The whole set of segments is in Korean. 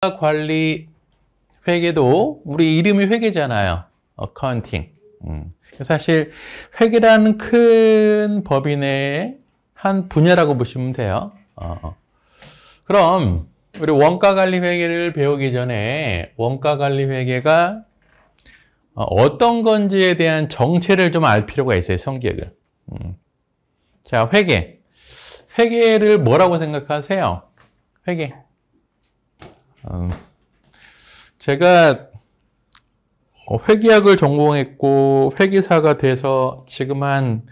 관리 회계도 우리 이름이 회계잖아요. 어카운팅. 사실 회계라는 큰 법인의 한 분야라고 보시면 돼요. 그럼 우리 원가관리 회계를 배우기 전에 원가관리 회계가 어떤 건지에 대한 정체를 좀 알 필요가 있어요. 성격을. 자, 회계. 회계를 뭐라고 생각하세요? 회계. 제가 회계학을 전공했고 회계사가 돼서 지금 한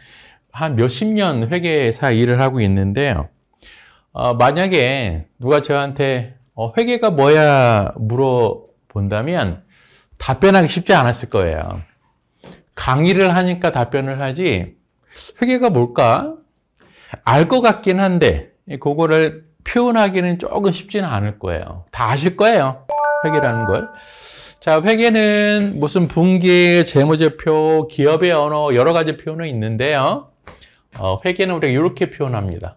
몇십 년 회계사 일을 하고 있는데요. 만약에 누가 저한테 회계가 뭐야 물어본다면 답변하기 쉽지 않았을 거예요. 강의를 하니까 답변을 하지 회계가 뭘까? 알 것 같긴 한데 그거를 표현하기는 조금 쉽지는 않을 거예요. 다 아실 거예요. 회계라는 걸. 자, 회계는 무슨 분기, 재무제표, 기업의 언어 여러 가지 표현이 있는데요. 회계는 우리가 이렇게 표현합니다.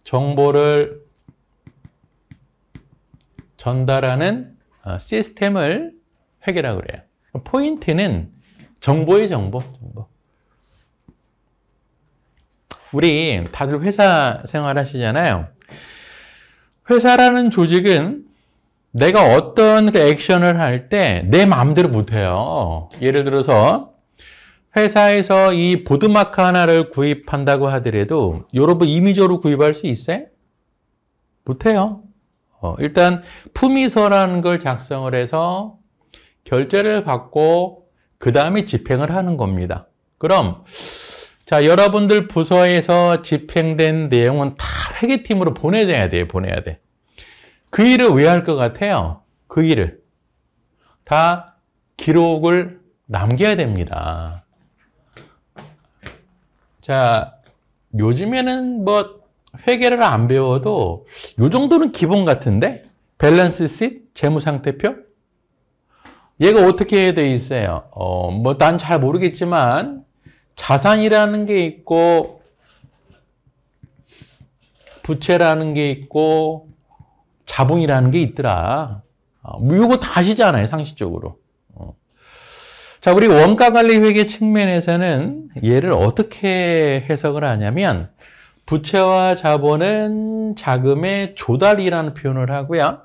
정보를 전달하는 시스템을 회계라고 그래요. 포인트는 정보의 정보. 우리 다들 회사 생활 하시잖아요. 회사라는 조직은 내가 어떤 그 액션을 할 때 내 마음대로 못해요. 예를 들어서 회사에서 이 보드마크 하나를 구입한다고 하더라도 여러분 임의적으로 구입할 수 있어요? 못해요. 일단 품위서라는 걸 작성을 해서 결제를 받고 그 다음에 집행을 하는 겁니다. 그럼 자, 여러분들 부서에서 집행된 내용은 다 회계팀으로 보내야 돼요. 보내야 돼. 그 일을 왜 할 것 같아요? 그 일을 다 기록을 남겨야 됩니다. 자, 요즘에는 뭐 회계를 안 배워도 요 정도는 기본 같은데 밸런스 시 재무상태표? 얘가 어떻게 돼 있어요? 뭐 난 잘 모르겠지만 자산이라는 게 있고 부채라는 게 있고 자본이라는 게 있더라. 이거 다 아시잖아요, 상식적으로. 자, 우리 원가관리회계 측면에서는 얘를 어떻게 해석을 하냐면 부채와 자본은 자금의 조달이라는 표현을 하고요.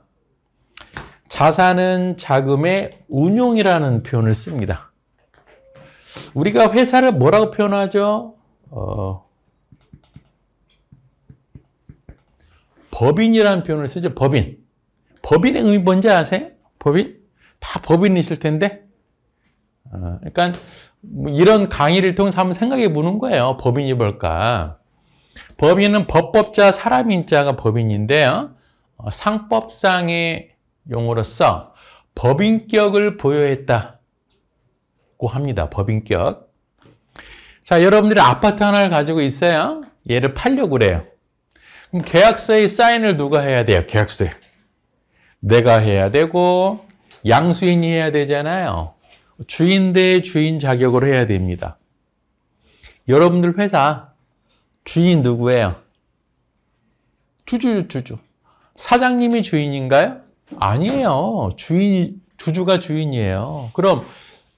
자산은 자금의 운용이라는 표현을 씁니다. 우리가 회사를 뭐라고 표현하죠? 법인이라는 표현을 쓰죠. 법인. 법인의 의미 뭔지 아세요? 법인? 다 법인이실 텐데. 그러니까 이런 강의를 통해서 한번 생각해 보는 거예요. 법인이 뭘까? 법인은 법법자 사람인자가 법인인데요. 상법상의 용어로서 법인격을 보여했다고 합니다. 법인격. 자, 여러분들이 아파트 하나를 가지고 있어요. 얘를 팔려고 그래요. 그럼 계약서에 사인을 누가 해야 돼요? 계약서에. 내가 해야 되고 양수인이 해야 되잖아요. 주인 대 주인 자격으로 해야 됩니다. 여러분들 회사 주인 누구예요? 주주. 사장님이 주인인가요? 아니에요. 주주가 주인이에요. 그럼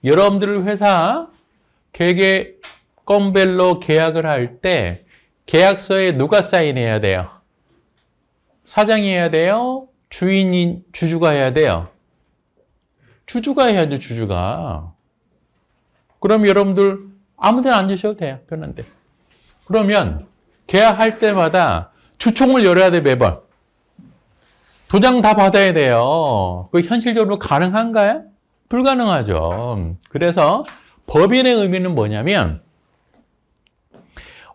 여러분들 회사 회계 건별로 계약을 할 때 계약서에 누가 사인해야 돼요? 사장이 해야 돼요? 주주가 해야 돼요? 주주가 해야죠, 주주가. 그럼 여러분들 아무 데나 앉으셔도 돼요, 편한데. 그러면 계약할 때마다 주총을 열어야 돼, 매번. 도장 다 받아야 돼요. 그 현실적으로 가능한가요? 불가능하죠. 그래서 법인의 의미는 뭐냐면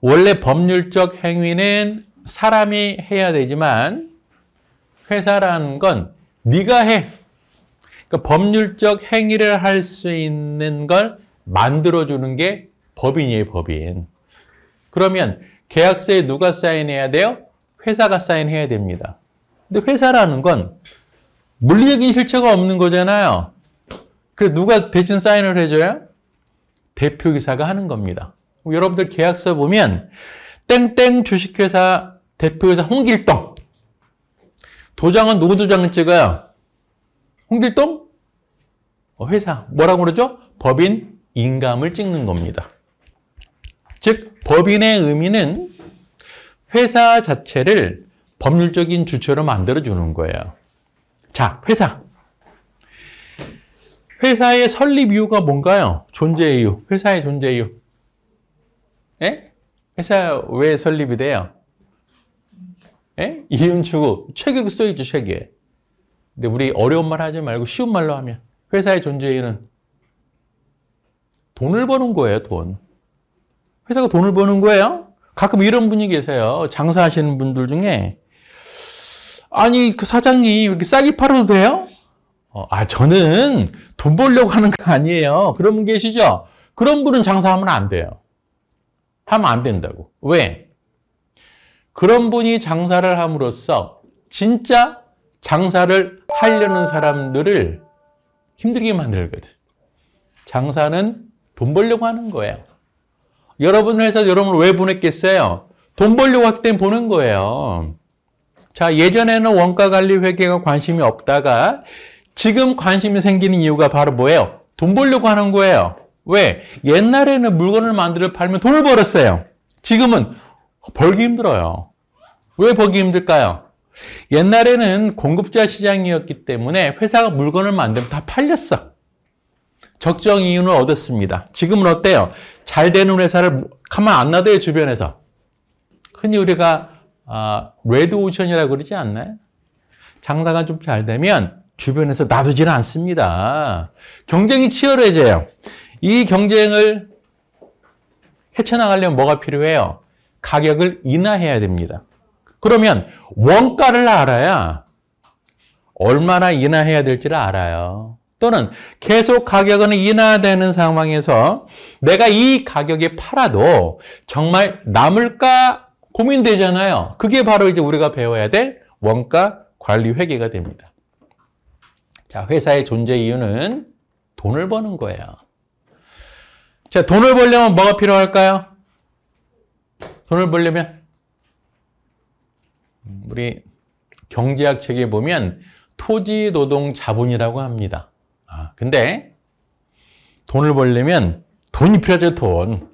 원래 법률적 행위는 사람이 해야 되지만 회사라는 건 네가 해. 그러니까 법률적 행위를 할 수 있는 걸 만들어주는 게 법인이에요, 법인. 그러면 계약서에 누가 사인해야 돼요? 회사가 사인해야 됩니다. 근데 회사라는 건 물리적인 실체가 없는 거잖아요. 그래서 누가 대신 사인을 해줘요? 대표이사가 하는 겁니다. 여러분들 계약서 보면 땡땡 주식회사 대표이사 홍길동, 도장은 누구 도장을 찍어요? 홍길동? 회사. 뭐라고 그러죠? 법인 인감을 찍는 겁니다. 즉, 법인의 의미는 회사 자체를 법률적인 주체로 만들어주는 거예요. 자, 회사. 회사의 설립 이유가 뭔가요? 존재 이유. 회사의 존재 이유. 예? 회사 왜 설립이 돼요? 예? 이윤 추구. 책에 써있죠, 책에. 근데 우리 어려운 말 하지 말고 쉬운 말로 하면 회사의 존재 이유는 돈을 버는 거예요, 돈. 회사가 돈을 버는 거예요? 가끔 이런 분이 계세요. 장사하시는 분들 중에 아니, 그 사장님 이렇게 싸게 팔아도 돼요? 저는 돈 벌려고 하는 거 아니에요. 그런 분 계시죠? 그런 분은 장사하면 안 돼요. 하면 안 된다고. 왜? 그런 분이 장사를 함으로써 진짜 장사를 하려는 사람들을 힘들게 만들거든. 장사는 돈 벌려고 하는 거예요. 여러분 회사 여러분을 왜 보냈겠어요? 돈 벌려고 하기 때문에 보는 거예요. 자, 예전에는 원가관리 회계가 관심이 없다가 지금 관심이 생기는 이유가 바로 뭐예요? 돈 벌려고 하는 거예요. 왜? 옛날에는 물건을 만들어 팔면 돈을 벌었어요. 지금은 벌기 힘들어요. 왜 벌기 힘들까요? 옛날에는 공급자 시장이었기 때문에 회사가 물건을 만들면 다 팔렸어. 적정 이윤을 얻었습니다. 지금은 어때요? 잘 되는 회사를 가만 안 놔둬요, 주변에서. 흔히 우리가 레드오션이라고 그러지 않나요? 장사가 좀 잘 되면 주변에서 놔두지는 않습니다. 경쟁이 치열해져요. 이 경쟁을 헤쳐나가려면 뭐가 필요해요? 가격을 인하해야 됩니다. 그러면 원가를 알아야 얼마나 인하해야 될지를 알아요. 또는 계속 가격은 인하되는 상황에서 내가 이 가격에 팔아도 정말 남을까 고민되잖아요. 그게 바로 이제 우리가 배워야 될 원가 관리 회계가 됩니다. 자, 회사의 존재 이유는 돈을 버는 거예요. 자, 돈을 벌려면 뭐가 필요할까요? 돈을 벌려면 우리 경제학 책에 보면 토지, 노동, 자본이라고 합니다. 근데 돈을 벌려면 돈이 필요하죠, 돈.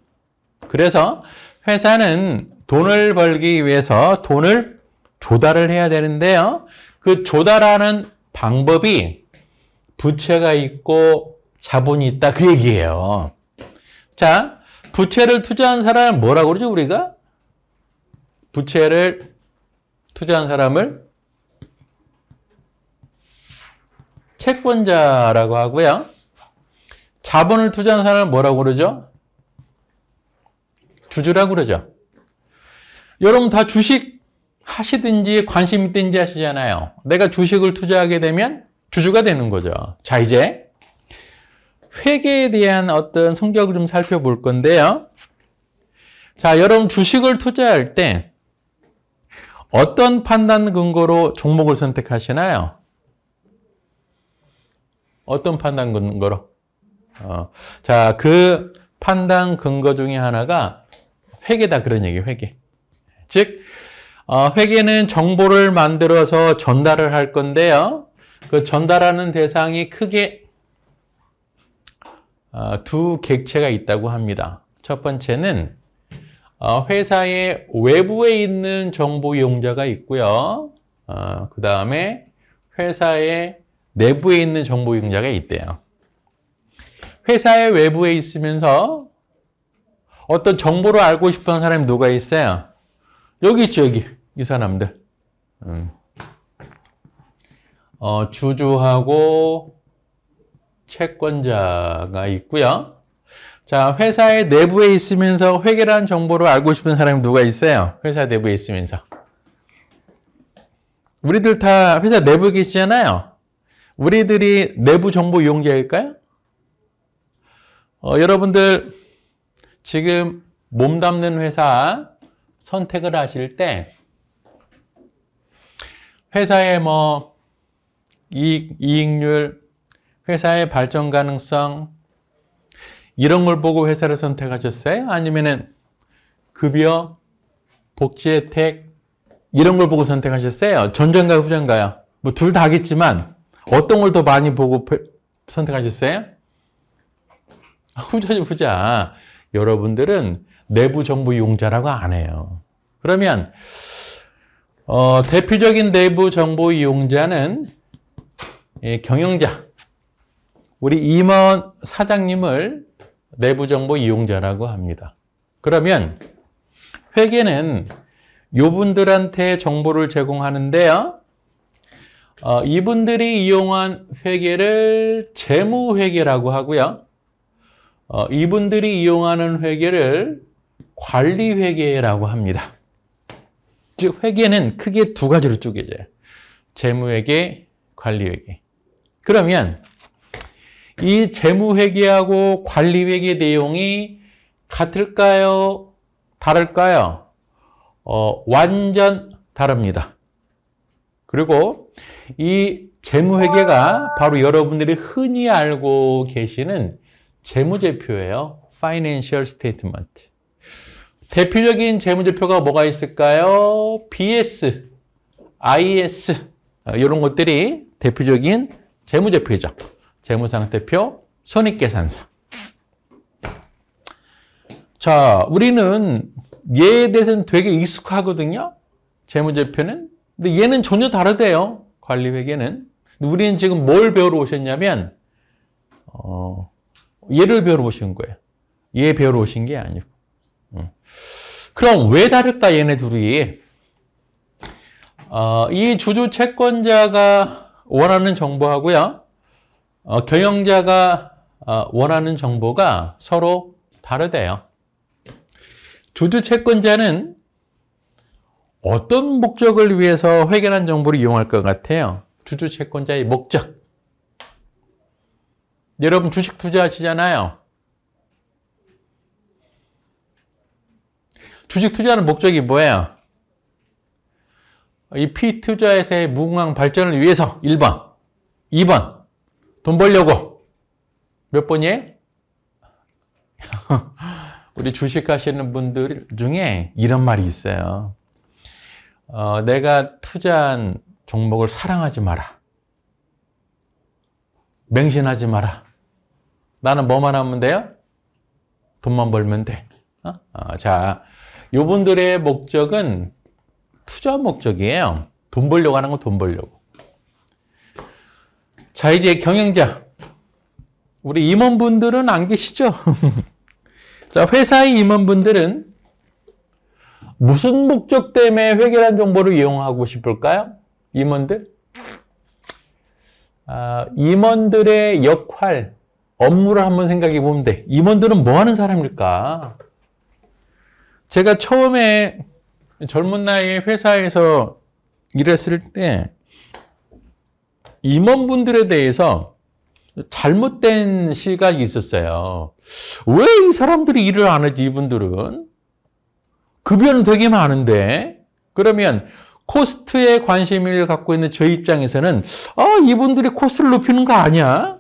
그래서 회사는 돈을 벌기 위해서 돈을 조달을 해야 되는데요. 그 조달하는 방법이 부채가 있고 자본이 있다, 그 얘기예요. 자, 부채를 투자한 사람은 뭐라고 그러죠, 우리가? 부채를 투자한 사람을 채권자라고 하고요. 자본을 투자한 사람은 뭐라고 그러죠? 주주라고 그러죠. 여러분 다 주식 하시든지 관심 있든지 하시잖아요. 내가 주식을 투자하게 되면 주주가 되는 거죠. 자, 이제 회계에 대한 어떤 성격을 좀 살펴볼 건데요. 자, 여러분 주식을 투자할 때 어떤 판단 근거로 종목을 선택하시나요? 어떤 판단 근거로? 자, 그 판단 근거 중에 하나가 회계다, 그런 얘기예요, 회계. 즉, 회계는 정보를 만들어서 전달을 할 건데요. 그 전달하는 대상이 크게 두 객체가 있다고 합니다. 첫 번째는 회사의 외부에 있는 정보 이용자가 있고요. 그 다음에 회사의 내부에 있는 정보 이용자가 있대요. 회사의 외부에 있으면서 어떤 정보를 알고 싶은 사람이 누가 있어요? 여기 있죠, 여기. 이 사람들. 주주하고 채권자가 있고요. 자, 회사의 내부에 있으면서 회계라는 정보를 알고 싶은 사람이 누가 있어요? 회사 내부에 있으면서. 우리들 다 회사 내부에 계시잖아요. 우리들이 내부 정보 이용자일까요? 여러분들 지금 몸담는 회사 선택을 하실 때 회사의 뭐 이익률, 회사의 발전 가능성 이런 걸 보고 회사를 선택하셨어요? 아니면은 급여, 복지 혜택 이런 걸 보고 선택하셨어요? 전자인가요, 후자인가요? 뭐 둘 다 하겠지만 어떤 걸 더 많이 보고 선택하셨어요? 후자죠, 후자. 여러분들은 내부 정보 이용자라고 안 해요. 그러면 대표적인 내부 정보 이용자는 경영자, 우리 임원 사장님을 내부 정보 이용자라고 합니다. 그러면 회계는 요분들한테 정보를 제공하는데요. 이분들이 이용한 회계를 재무회계라고 하고요. 이분들이 이용하는 회계를 관리회계라고 합니다. 즉 회계는 크게 두 가지로 쪼개져요. 재무회계, 관리회계. 그러면 이 재무회계하고 관리회계 내용이 같을까요? 다를까요? 완전 다릅니다. 그리고 이 재무회계가 바로 여러분들이 흔히 알고 계시는 재무제표예요. Financial Statement. 대표적인 재무제표가 뭐가 있을까요? BS, IS 이런 것들이 대표적인 재무제표죠. 재무상태표, 손익계산서. 자, 우리는 얘에 대해서는 되게 익숙하거든요. 재무제표는. 근데 얘는 전혀 다르대요. 관리회계는. 우리는 지금 뭘 배우러 오셨냐면 얘를 배우러 오신 거예요. 얘 배우러 오신 게 아니고. 그럼 왜 다를까 얘네 둘이? 이 주주 채권자가 원하는 정보하고요. 경영자가 원하는 정보가 서로 다르대요. 주주 채권자는 어떤 목적을 위해서 회계란 정보를 이용할 것 같아요? 주주 채권자의 목적. 여러분 주식 투자하시잖아요. 주식 투자하는 목적이 뭐예요? 이 피투자에서의 무궁한 발전을 위해서 1번, 2번 돈 벌려고. 몇 번이에요? 우리 주식 하시는 분들 중에 이런 말이 있어요. 내가 투자한 종목을 사랑하지 마라. 맹신하지 마라. 나는 뭐만 하면 돼요? 돈만 벌면 돼. 자, 요분들의 목적은 투자 목적이에요. 돈 벌려고 하는 건 돈 벌려고. 자, 이제 경영자. 우리 임원분들은 안 계시죠? 자, 회사의 임원분들은 무슨 목적 때문에 회계란 정보를 이용하고 싶을까요? 임원들? 임원들의 역할, 업무를 한번 생각해 보면 돼. 임원들은 뭐 하는 사람일까? 제가 처음에 젊은 나이에 회사에서 일했을 때 임원분들에 대해서 잘못된 시각이 있었어요. 왜 이 사람들이 일을 안 하지, 이분들은? 급여는 되게 많은데? 그러면 코스트에 관심을 갖고 있는 저 입장에서는 이분들이 코스트를 높이는 거 아니야?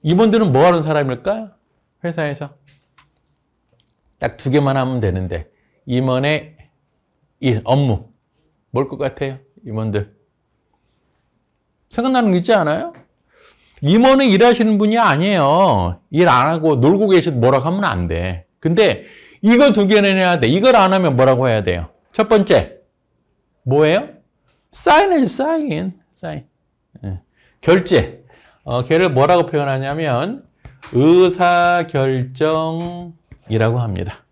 임원들은 뭐 하는 사람일까? 회사에서. 딱 두 개만 하면 되는데 임원의 일, 업무. 뭘 것 같아요? 임원들. 생각나는 거 있지 않아요? 임원은 일하시는 분이 아니에요. 일 안 하고 놀고 계셔도 뭐라고 하면 안 돼. 근데 이거 두 개는 해야 돼. 이걸 안 하면 뭐라고 해야 돼요? 첫 번째, 뭐예요? 사인은 사인. 결제. 걔를 뭐라고 표현하냐면 의사결정이라고 합니다.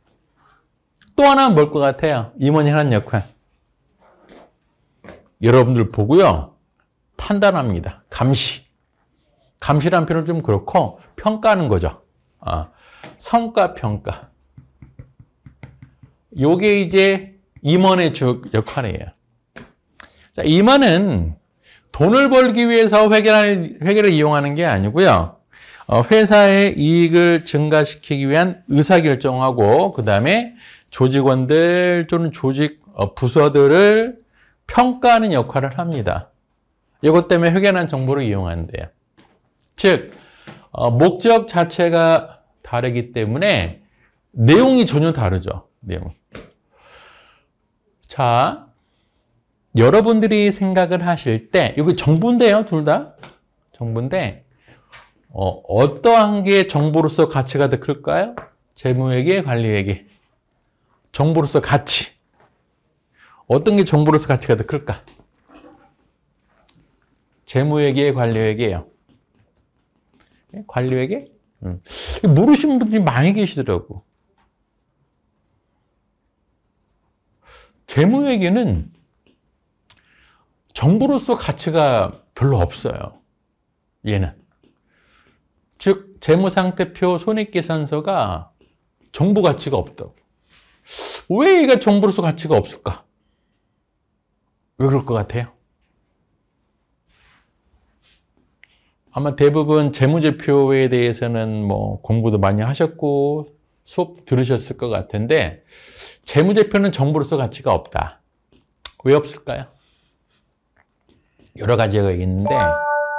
또 하나는 뭘 것 같아요? 임원이 하는 역할. 여러분들 보고요. 판단합니다. 감시. 감시라는 표현은 좀 그렇고 평가하는 거죠. 성과 평가. 요게 이제 임원의 주 역할이에요. 자, 임원은 돈을 벌기 위해서 회계를 이용하는 게 아니고요. 회사의 이익을 증가시키기 위한 의사결정하고 그 다음에 조직원들 또는 조직 부서들을 평가하는 역할을 합니다. 이것 때문에 회계란 정보를 이용한대요. 즉 목적 자체가 다르기 때문에 내용이 전혀 다르죠. 내용이. 자, 여러분들이 생각을 하실 때, 이거 정보인데요, 둘 다. 정보인데, 어떠한 게 정보로서 가치가 더 클까요? 재무회계, 관리회계. 정보로서 가치. 어떤 게 정보로서 가치가 더 클까? 재무회계, 관리회계예요. 관리회계? 모르시는 분들이 많이 계시더라고. 재무회계는 정보로서 가치가 별로 없어요. 얘는. 즉, 재무상태표, 손익계산서가 정보 가치가 없다고. 왜 얘가 정보로서 가치가 없을까? 왜 그럴 것 같아요? 아마 대부분 재무제표에 대해서는 뭐 공부도 많이 하셨고 수업 들으셨을 것 같은데 재무제표는 정보로서 가치가 없다. 왜 없을까요? 여러 가지가 있는데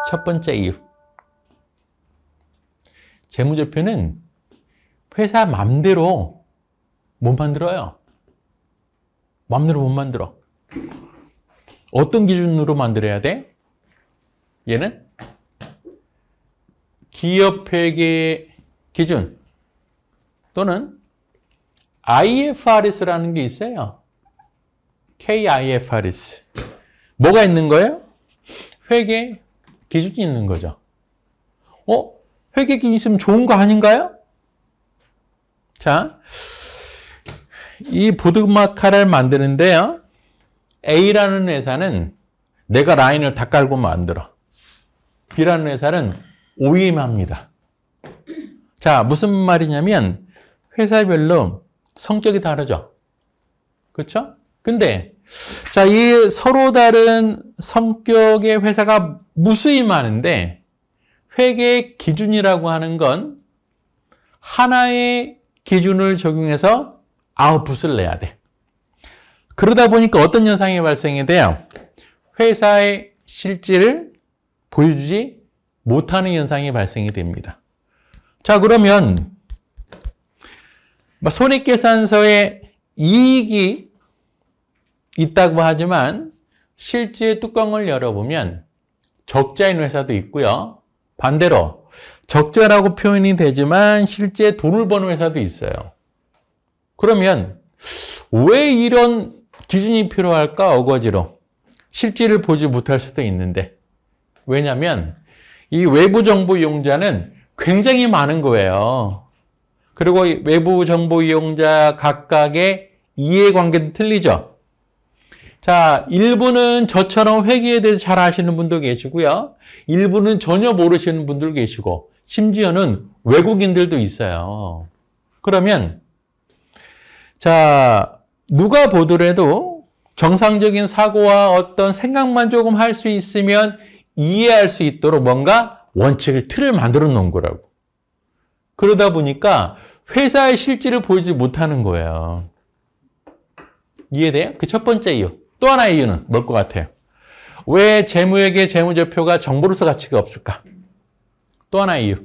첫 번째 이유. 재무제표는 회사 맘대로 못 만들어요. 맘대로 못 만들어. 어떤 기준으로 만들어야 돼? 얘는 기업회계 기준 또는 IFRS라는 게 있어요. KIFRS. 뭐가 있는 거예요? 회계 기준이 있는 거죠. 회계 기준이 있으면 좋은 거 아닌가요? 자, 이 보드마카를 만드는데요. A라는 회사는 내가 라인을 다 깔고 만들어. B라는 회사는 OEM합니다. 자, 무슨 말이냐면 회사별로 성격이 다르죠. 그렇죠? 근데 자, 이 서로 다른 성격의 회사가 무수히 많은데 회계 기준이라고 하는 건 하나의 기준을 적용해서 아웃풋을 내야 돼. 그러다 보니까 어떤 현상이 발생이 돼요? 회사의 실질을 보여주지 못하는 현상이 발생이 됩니다. 자, 그러면 손익계산서에 이익이 있다고 하지만 실제 뚜껑을 열어보면 적자인 회사도 있고요. 반대로 적자라고 표현이 되지만 실제 돈을 버는 회사도 있어요. 그러면 왜 이런 기준이 필요할까? 어거지로. 실질을 보지 못할 수도 있는데. 왜냐하면 이 외부 정보 이용자는 굉장히 많은 거예요. 그리고 외부 정보 이용자 각각의 이해관계도 틀리죠. 자, 일부는 저처럼 회계에 대해서 잘 아시는 분도 계시고요. 일부는 전혀 모르시는 분들 계시고 심지어는 외국인들도 있어요. 그러면 자, 누가 보더라도 정상적인 사고와 어떤 생각만 조금 할 수 있으면 이해할 수 있도록 뭔가 원칙을, 틀을 만들어 놓은 거라고. 그러다 보니까 회사의 실질을 보이지 못하는 거예요. 이해돼요? 그 첫 번째 이유. 또 하나의 이유는 뭘 것 같아요? 왜 재무회계, 재무제표가 정보로서 가치가 없을까? 또 하나의 이유.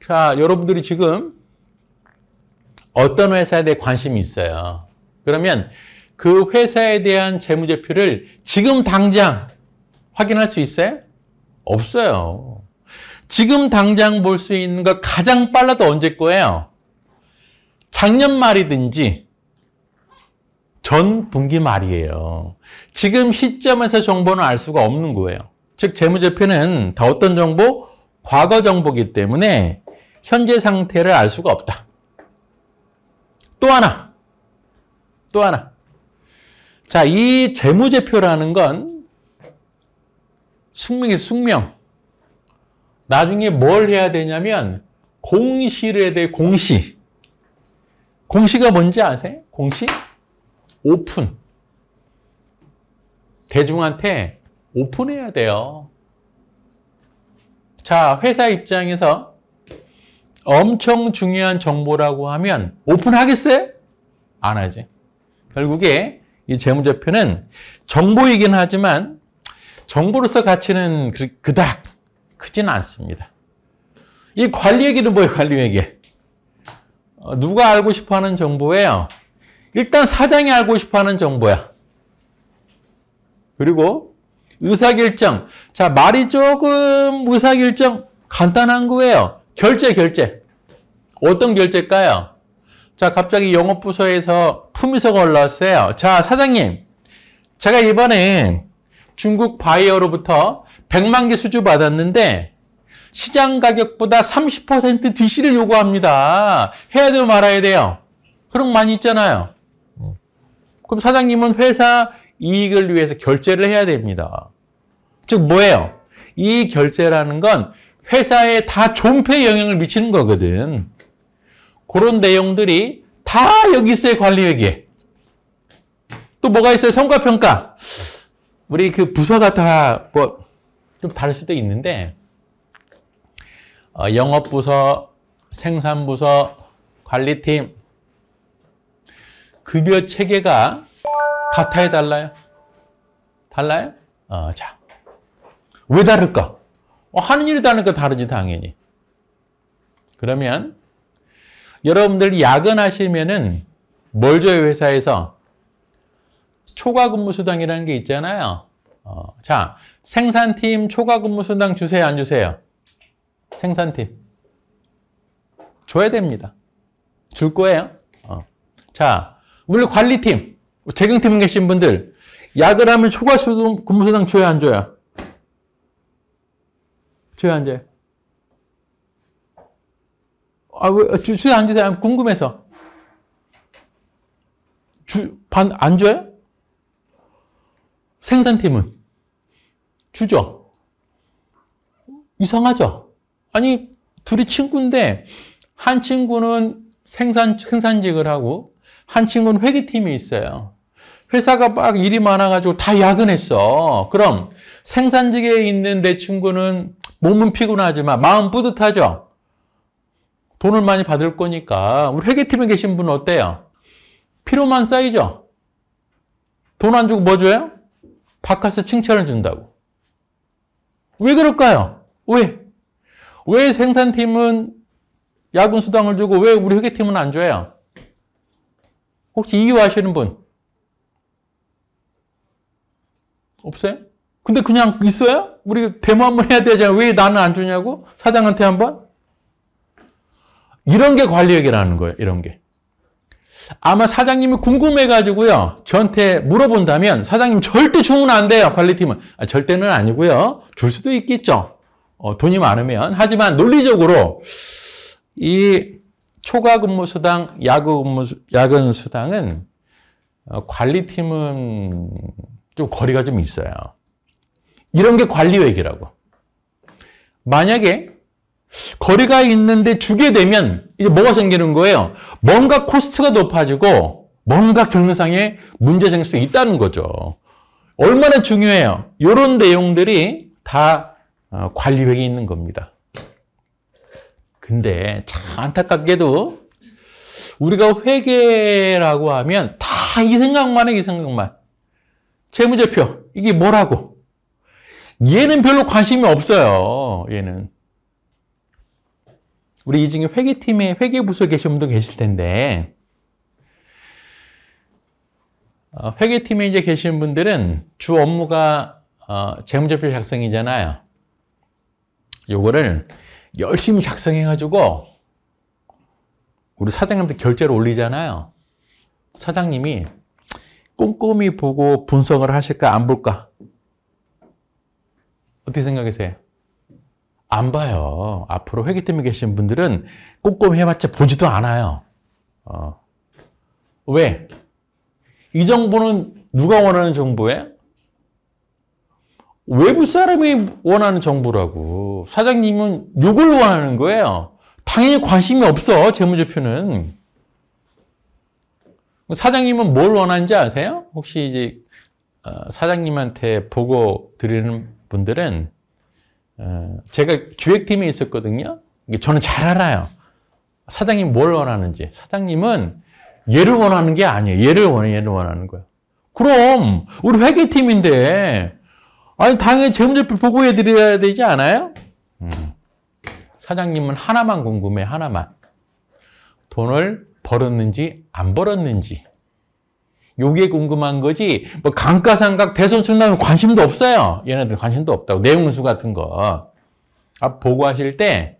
자, 여러분들이 지금 어떤 회사에 대해 관심이 있어요. 그러면 그 회사에 대한 재무제표를 지금 당장 확인할 수 있어요? 없어요. 지금 당장 볼 수 있는 거 가장 빨라도 언제 거예요? 작년 말이든지 전 분기 말이에요. 지금 시점에서 정보는 알 수가 없는 거예요. 즉 재무제표는 다 어떤 정보? 과거 정보이기 때문에 현재 상태를 알 수가 없다. 또 하나. 자, 이 재무제표라는 건 숙명이에요, 숙명. 나중에 뭘 해야 되냐면 공시를 해야 돼요, 공시. 공시가 뭔지 아세요? 공시? 오픈. 대중한테 오픈해야 돼요. 자, 회사 입장에서 엄청 중요한 정보라고 하면 오픈하겠어요? 안 하지. 결국에 이 재무제표는 정보이긴 하지만 정보로서 가치는 그닥 크지는 않습니다. 이 관리회계는 뭐예요? 관리회계. 누가 알고 싶어하는 정보예요? 일단 사장이 알고 싶어하는 정보야. 그리고 의사결정. 자, 말이 조금 의사결정 간단한 거예요. 결제. 어떤 결제일까요? 자, 갑자기 영업부서에서 품위서가 올라왔어요. 자, 사장님. 제가 이번에 중국 바이어로부터 100만 개 수주 받았는데 시장 가격보다 30% DC를 요구합니다. 해야 돼요, 말아야 돼요? 그런 거 많이 있잖아요. 그럼 사장님은 회사 이익을 위해서 결제를 해야 됩니다. 즉 뭐예요? 이 결제라는 건 회사에 다 존폐 영향을 미치는 거거든. 그런 내용들이 다 여기 있어요, 관리회계에. 또 뭐가 있어요? 성과평가. 우리 그 부서가 다 뭐 좀 다를 수도 있는데 영업부서, 생산부서, 관리팀 급여 체계가 같아요, 달라요? 달라요? 자, 왜 다를까? 하는 일이 다르니까 다르지, 당연히. 그러면 여러분들 야근하시면은 뭘 줘요, 회사에서? 초과 근무 수당이라는 게 있잖아요. 자, 생산팀 초과 근무 수당 주세요, 안 주세요? 생산팀. 줘야 됩니다. 줄 거예요. 자, 물론 관리팀, 재경팀에 계신 분들, 야근하면 초과 근무 수당 줘요, 안 줘요? 줘요, 안 줘요? 왜, 주세요, 안 주세요? 궁금해서. 안 줘요? 생산팀은? 주죠? 이상하죠? 아니, 둘이 친구인데, 한 친구는 생산직을 하고, 한 친구는 회계팀이 있어요. 회사가 막 일이 많아가지고 다 야근했어. 그럼 생산직에 있는 내 친구는 몸은 피곤하지만 마음 뿌듯하죠? 돈을 많이 받을 거니까. 우리 회계팀에 계신 분은 어때요? 피로만 쌓이죠? 돈 안 주고 뭐 줘요? 바카스 칭찬을 준다고. 왜 그럴까요? 왜 생산팀은 야근 수당을 주고 왜 우리 회계팀은 안 줘요? 혹시 이유 아시는 분? 없어요? 근데 그냥 있어요? 우리 데모 한번 해야 되잖아요. 왜 나는 안 주냐고? 사장한테 한번? 이런 게 관리회계라는 거예요. 이런 게. 아마 사장님이 궁금해가지고요. 저한테 물어본다면 사장님 절대 주문 안 돼요. 관리팀은. 절대는 아니고요. 줄 수도 있겠죠. 돈이 많으면. 하지만 논리적으로 이 초과 근무 수당, 야근 수당은 관리팀은 좀 거리가 좀 있어요. 이런 게 관리회계라고. 만약에 거리가 있는데 주게 되면 이제 뭐가 생기는 거예요? 뭔가 코스트가 높아지고 뭔가 경영상에 문제 생길 수 있다는 거죠. 얼마나 중요해요? 이런 내용들이 다 관리회계에 있는 겁니다. 근데 참 안타깝게도 우리가 회계라고 하면 다 이 생각만 해, 이 생각만. 재무제표, 이게 뭐라고? 얘는 별로 관심이 없어요, 얘는. 우리 이 중에 회계팀에 회계부서에 계신 분도 계실 텐데, 회계팀에 이제 계신 분들은 주 업무가 재무제표 작성이잖아요. 요거를 열심히 작성해가지고 우리 사장님한테 결제를 올리잖아요. 사장님이 꼼꼼히 보고 분석을 하실까 안 볼까? 어떻게 생각하세요? 안 봐요. 앞으로 회계팀에 계신 분들은 꼼꼼히 해봤자 보지도 않아요. 왜? 이 정보는 누가 원하는 정보예요? 외부 사람이 원하는 정보라고. 사장님은 이걸 원하는 거예요. 당연히 관심이 없어, 재무제표는. 사장님은 뭘 원하는지 아세요? 혹시 이제 사장님한테 보고 드리는 분들은 제가 기획팀에 있었거든요. 저는 잘 알아요. 사장님 뭘 원하는지. 사장님은 얘를 원하는 게 아니에요. 얘를 원하는 거예요. 그럼 우리 회계팀인데 아니 당연히 재무제표 보고해 드려야 되지 않아요? 사장님은 하나만 궁금해. 하나만. 돈을 벌었는지 안 벌었는지. 요게 궁금한 거지. 뭐 감가상각 대손충납은 관심도 없어요. 얘네들 관심도 없다고. 내용문수 같은 거. 보고하실 때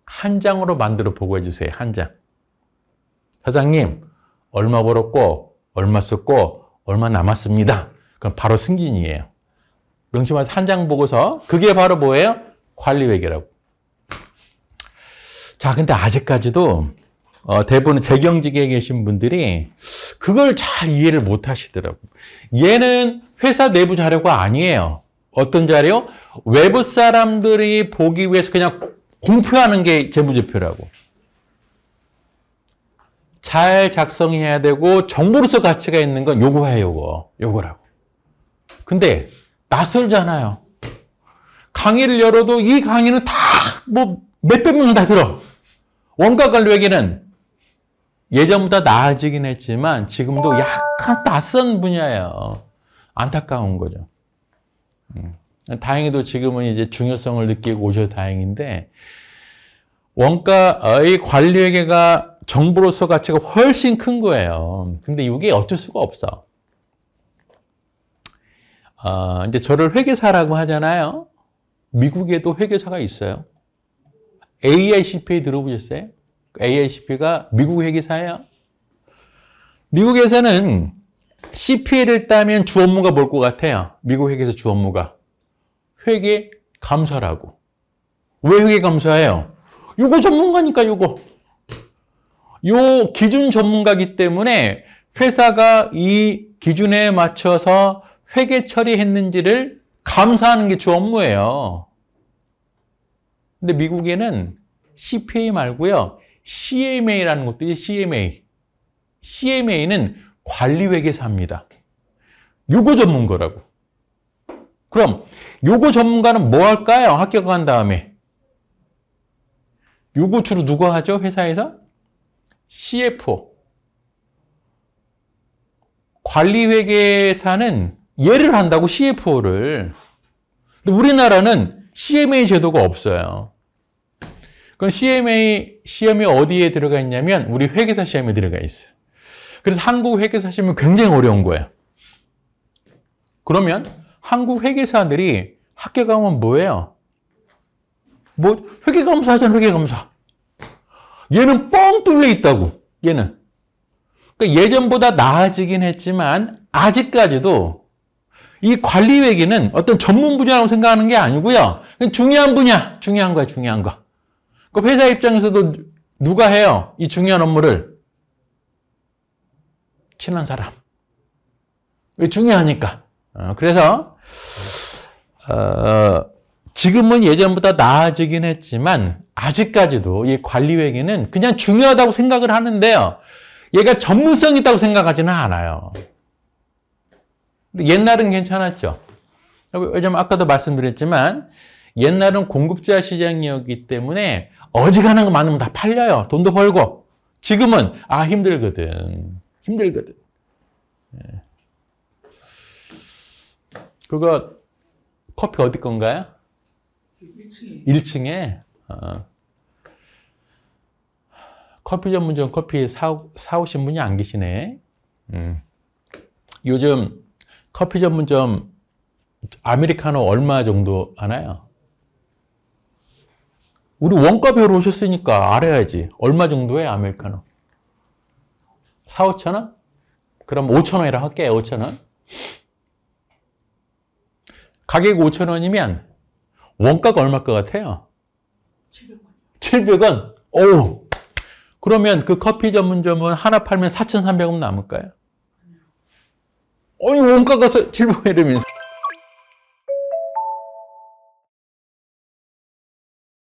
한 장으로 만들어 보고해 주세요. 한 장. 사장님, 얼마 벌었고, 얼마 썼고, 얼마 남았습니다. 그럼 바로 승진이에요. 명심해서 한 장 보고서. 그게 바로 뭐예요? 관리회계라고. 자, 근데 아직까지도 대부분 재경직에 계신 분들이 그걸 잘 이해를 못 하시더라고요. 얘는 회사 내부 자료가 아니에요. 어떤 자료? 외부 사람들이 보기 위해서 그냥 공표하는 게 재무제표라고. 잘 작성해야 되고 정보로서 가치가 있는 건 요거예요, 요거라고. 근데 낯설잖아요. 강의를 열어도 이 강의는 다 뭐 몇백 명 다 들어. 원가 관리회계는 예전보다 나아지긴 했지만 지금도 약간 낯선 분야예요. 안타까운 거죠. 다행히도 지금은 이제 중요성을 느끼고 오셔서 다행인데 원가의 관리회계가 정보로서 가치가 훨씬 큰 거예요. 근데 이게 어쩔 수가 없어. 이제 저를 회계사라고 하잖아요. 미국에도 회계사가 있어요. AICPA 들어보셨어요? AICP가 미국 회계사예요. 미국에서는 CPA를 따면 주 업무가 뭘 것 같아요? 미국 회계사 주 업무가. 회계 감사라고. 왜 회계 감사예요? 요거 전문가니까 요거. 요 기준 전문가이기 때문에 회사가 이 기준에 맞춰서 회계 처리했는지를 감사하는 게 주 업무예요. 근데 미국에는 CPA 말고요. CMA라는 것도 있어요. CMA. CMA는 관리회계사입니다. 요거 전문가라고. 그럼 요거 전문가는 뭐 할까요? 학교 간 다음에. 요거 주로 누가 하죠? 회사에서? CFO. 관리회계사는 얘를 한다고 CFO를. 근데 우리나라는 CMA 제도가 없어요. 그럼 시험이 어디에 들어가 있냐면 우리 회계사 시험에 들어가 있어요. 그래서 한국 회계사 시험이 굉장히 어려운 거예요. 그러면 한국 회계사들이 학교 가면 뭐예요? 뭐 회계검사 하잖아, 회계검사. 얘는 뻥 뚫려 있다고, 얘는. 그러니까 예전보다 나아지긴 했지만 아직까지도 이 관리회계는 어떤 전문 분야라고 생각하는 게 아니고요. 중요한 분야, 중요한 거야, 중요한 거. 그 회사 입장에서도 누가 해요? 이 중요한 업무를. 친한 사람. 왜 중요하니까. 그래서 지금은 예전보다 나아지긴 했지만 아직까지도 이 관리회계는 그냥 중요하다고 생각을 하는데요. 얘가 전문성이 있다고 생각하지는 않아요. 근데 옛날은 괜찮았죠. 왜냐면 아까도 말씀드렸지만 옛날은 공급자 시장이었기 때문에 어지간한 거 많으면 다 팔려요. 돈도 벌고. 지금은 힘들거든. 힘들거든. 그거 커피 어디 건가요? 1층에. 커피 전문점 커피 사오신 분이 안 계시네. 요즘 커피 전문점 아메리카노 얼마 정도 하나요? 우리 원가 배우러 오셨으니까 알아야지. 얼마 정도에 아메리카노? 4, 5천 원? 그럼 5천 원이라 할게요. 5천 원. 가격 5천 원이면 원가가 얼마일 것 같아요? 700원. 오. 그러면 그 커피 전문점은 하나 팔면 4,300원 남을까요? 원가가 700원 이러면서.